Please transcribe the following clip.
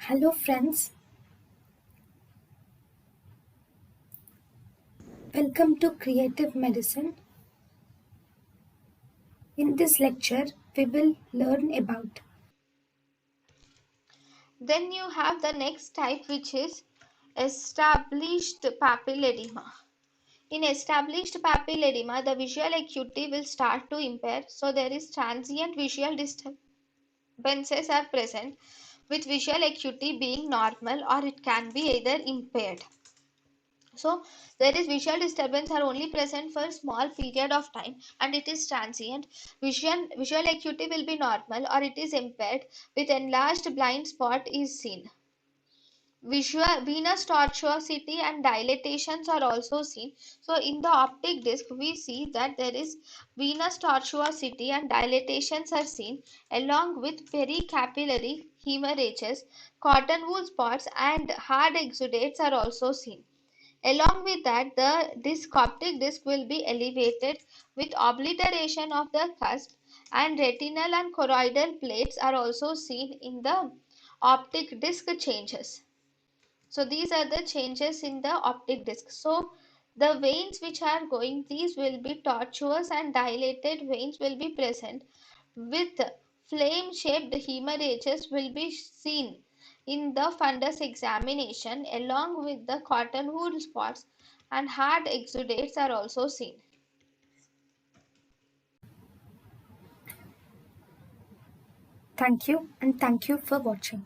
Hello friends, welcome to Creative Medicine. In this lecture, we will learn about Then you have the next type, which is established papilledema. In established papilledema, the visual acuity will start to impair, so there is transient visual disturbances are present, with visual acuity being normal or it can be either impaired. So there is visual disturbance are only present for a small period of time and it is transient. Visual acuity will be normal or it is impaired with enlarged blind spot is seen. Visual venous tortuosity and dilatations are also seen. So in the optic disc we see that there is venous tortuosity and dilatations are seen along with pericapillary hemorrhages, cotton wool spots and hard exudates are also seen. Along with that, the optic disc will be elevated with obliteration of the cusp, and retinal and choroidal plates are also seen in the optic disc changes. So these are the changes in the optic disc. So the veins which are going, these will be tortuous and dilated veins will be present with flame shaped hemorrhages will be seen in the fundus examination along with the cotton wool spots, and hard exudates are also seen. thank you and thank you for watching.